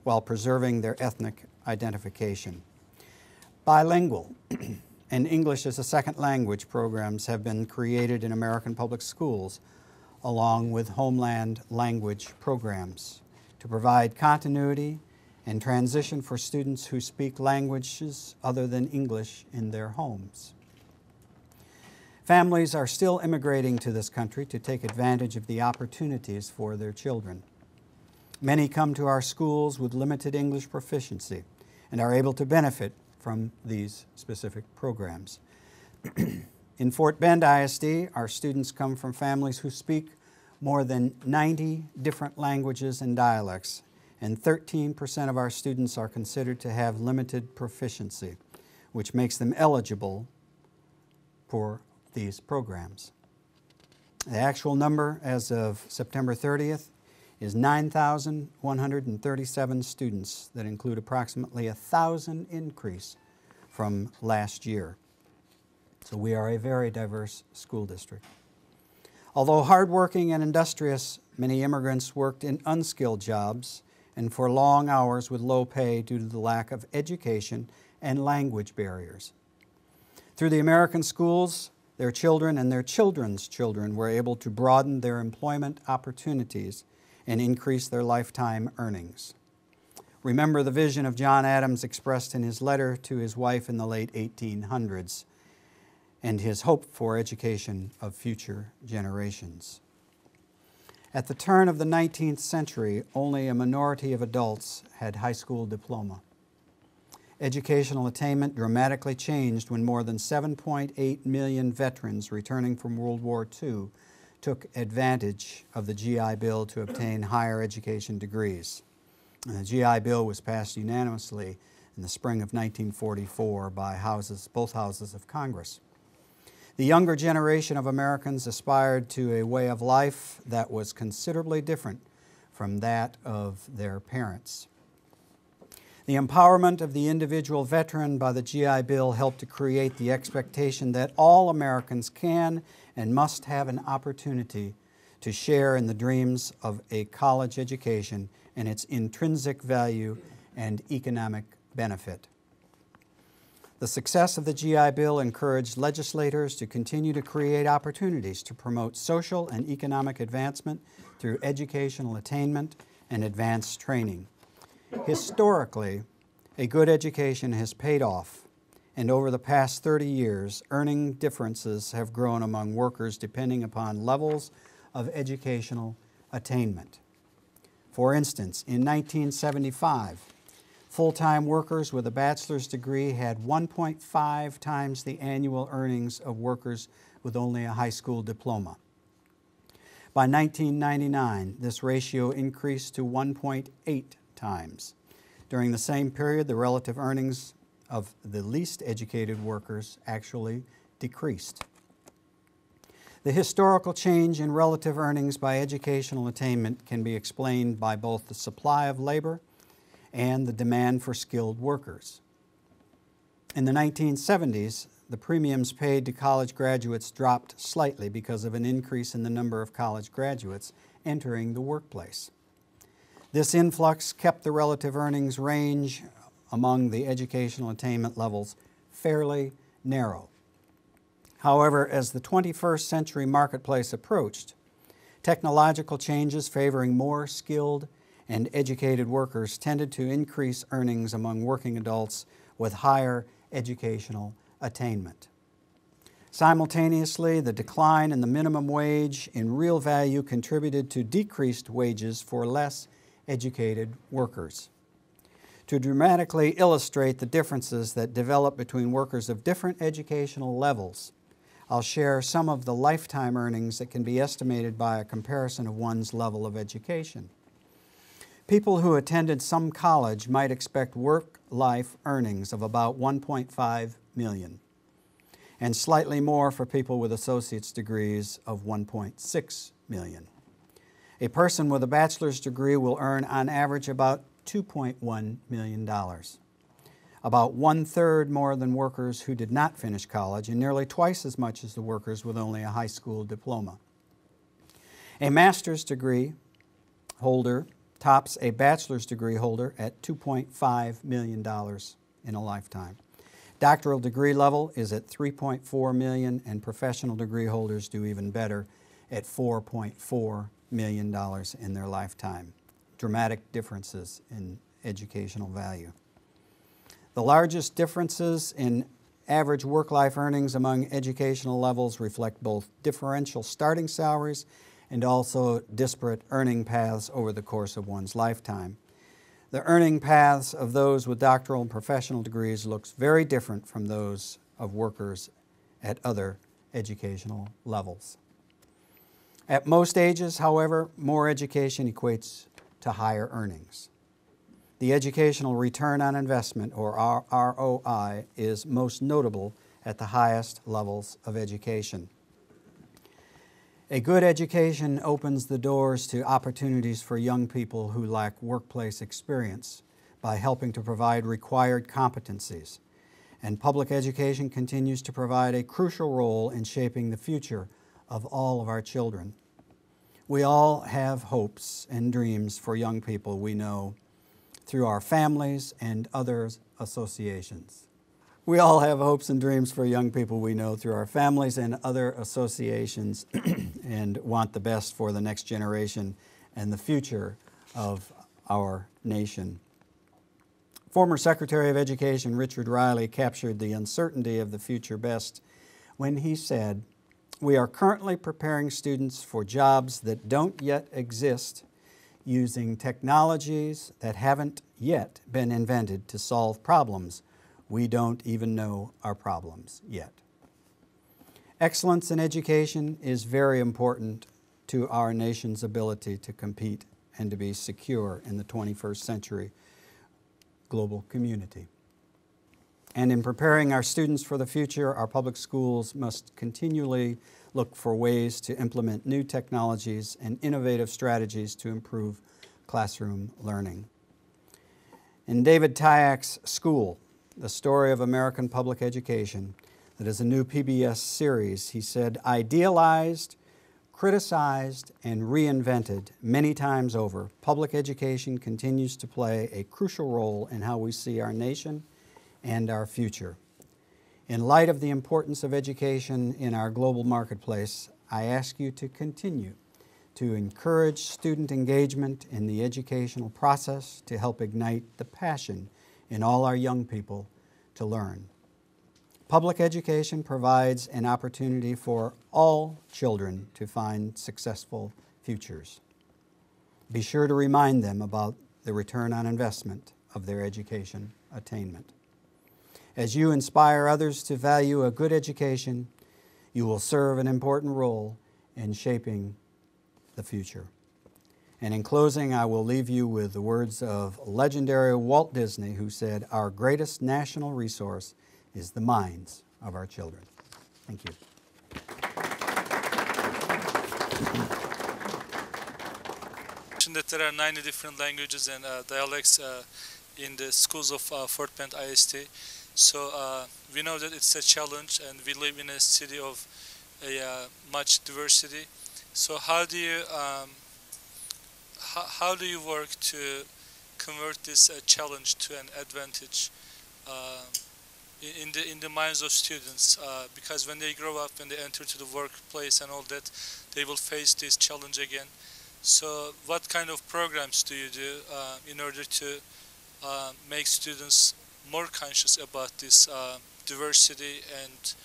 while preserving their ethnic identification. Bilingual and English as a second language programs have been created in American public schools, along with homeland language programs, to provide continuity and transition for students who speak languages other than English in their homes. Families are still immigrating to this country to take advantage of the opportunities for their children. Many come to our schools with limited English proficiency and are able to benefit from these specific programs. In Fort Bend ISD, our students come from families who speak more than 90 different languages and dialects, and 13% of our students are considered to have limited proficiency, which makes them eligible for these programs. The actual number as of September 30th is 9,137 students that include approximately 1,000 increase from last year. So we are a very diverse school district. Although hardworking and industrious, many immigrants worked in unskilled jobs and for long hours with low pay due to the lack of education and language barriers. Through the American schools, their children and their children's children were able to broaden their employment opportunities and increase their lifetime earnings. Remember the vision of John Adams expressed in his letter to his wife in the late 1800s and his hope for education of future generations. At the turn of the 19th century, only a minority of adults had high school diploma. Educational attainment dramatically changed when more than 7.8 million veterans returning from World War II took advantage of the GI Bill to obtain higher education degrees. And the GI Bill was passed unanimously in the spring of 1944 by both houses of Congress. The younger generation of Americans aspired to a way of life that was considerably different from that of their parents. The empowerment of the individual veteran by the GI Bill helped to create the expectation that all Americans can and must have an opportunity to share in the dreams of a college education and its intrinsic value and economic benefit. The success of the GI Bill encouraged legislators to continue to create opportunities to promote social and economic advancement through educational attainment and advanced training. Historically, a good education has paid off, and over the past 30 years, earning differences have grown among workers depending upon levels of educational attainment. For instance, in 1975, full-time workers with a bachelor's degree had 1.5 times the annual earnings of workers with only a high school diploma. By 1999, this ratio increased to 1.8 times. During the same period, the relative earnings of the least educated workers actually decreased. The historical change in relative earnings by educational attainment can be explained by both the supply of labor and the demand for skilled workers. In the 1970s, the premiums paid to college graduates dropped slightly because of an increase in the number of college graduates entering the workplace. This influx kept the relative earnings range among the educational attainment levels fairly narrow. However, as the 21st century marketplace approached, technological changes favoring more skilled and educated workers tended to increase earnings among working adults with higher educational attainment. Simultaneously, the decline in the minimum wage in real value contributed to decreased wages for less educated workers. To dramatically illustrate the differences that develop between workers of different educational levels, I'll share some of the lifetime earnings that can be estimated by a comparison of one's level of education. People who attended some college might expect work-life earnings of about $1.5 million, and slightly more for people with associate's degrees of $1.6 million. A person with a bachelor's degree will earn on average about $2.1 million, about one-third more than workers who did not finish college and nearly twice as much as the workers with only a high school diploma. A master's degree holder tops a bachelor's degree holder at $2.5 million in a lifetime. Doctoral degree level is at $3.4 million, and professional degree holders do even better at $4.4 million in their lifetime. Dramatic differences in educational value. The largest differences in average work-life earnings among educational levels reflect both differential starting salaries and also disparate earning paths over the course of one's lifetime. The earning paths of those with doctoral and professional degrees looks very different from those of workers at other educational levels. At most ages, however, more education equates to higher earnings. The educational return on investment, or ROI, is most notable at the highest levels of education. A good education opens the doors to opportunities for young people who lack workplace experience by helping to provide required competencies. And public education continues to provide a crucial role in shaping the future of all of our children. We all have hopes and dreams for young people we know through our families and other associations. We all have hopes and dreams for young people we know through our families and other associations and want the best for the next generation and the future of our nation. Former Secretary of Education Richard Riley captured the uncertainty of the future best when he said, "We are currently preparing students for jobs that don't yet exist using technologies that haven't yet been invented to solve problems we don't even know are problems yet." Excellence in education is very important to our nation's ability to compete and to be secure in the 21st century global community. And in preparing our students for the future, our public schools must continually look for ways to implement new technologies and innovative strategies to improve classroom learning. In David Tyak's School, The Story of American Public Education, that is a new PBS series, he said, "Idealized, criticized, and reinvented many times over, public education continues to play a crucial role in how we see our nation and our future. In light of the importance of education in our global marketplace, I ask you to continue to encourage student engagement in the educational process to help ignite the passion in all our young people to learn. Public education provides an opportunity for all children to find successful futures. Be sure to remind them about the return on investment of their education attainment. As you inspire others to value a good education, you will serve an important role in shaping the future." And in closing, I will leave you with the words of legendary Walt Disney, who said, "Our greatest national resource is the minds of our children." Thank you. That there are 90 different languages and dialects in the schools of Fort Bend ISD. So we know that it's a challenge, and we live in a city of much diversity. So how do you work to convert this challenge to an advantage in the minds of students? Because when they grow up, when they enter to the workplace and all that, they will face this challenge again. So what kind of programs do you do in order to make students more conscious about this diversity and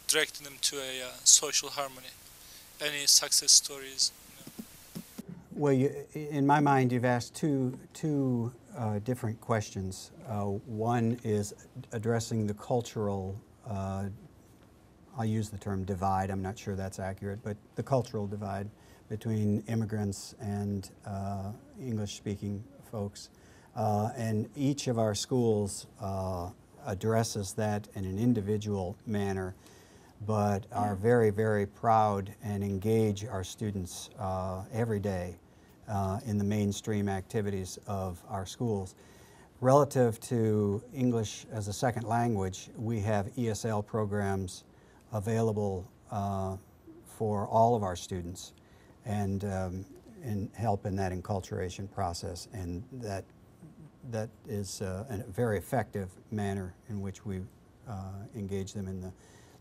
directing them to a social harmony? Any success stories? Well, in my mind, you've asked two different questions. One is addressing the cultural, I'll use the term divide, I'm not sure that's accurate, but the cultural divide between immigrants and English-speaking folks. And each of our schools addresses that in an individual manner, but are very, very proud and engage our students every day in the mainstream activities of our schools. Relative to English as a second language, we have ESL programs available for all of our students. And help in that enculturation process, and that is a very effective manner in which we engage them in the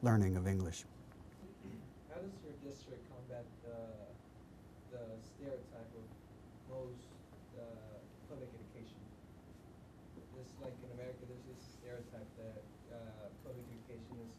learning of English. How does your district combat the stereotype of most public education? Just like in America, there's this stereotype that public education is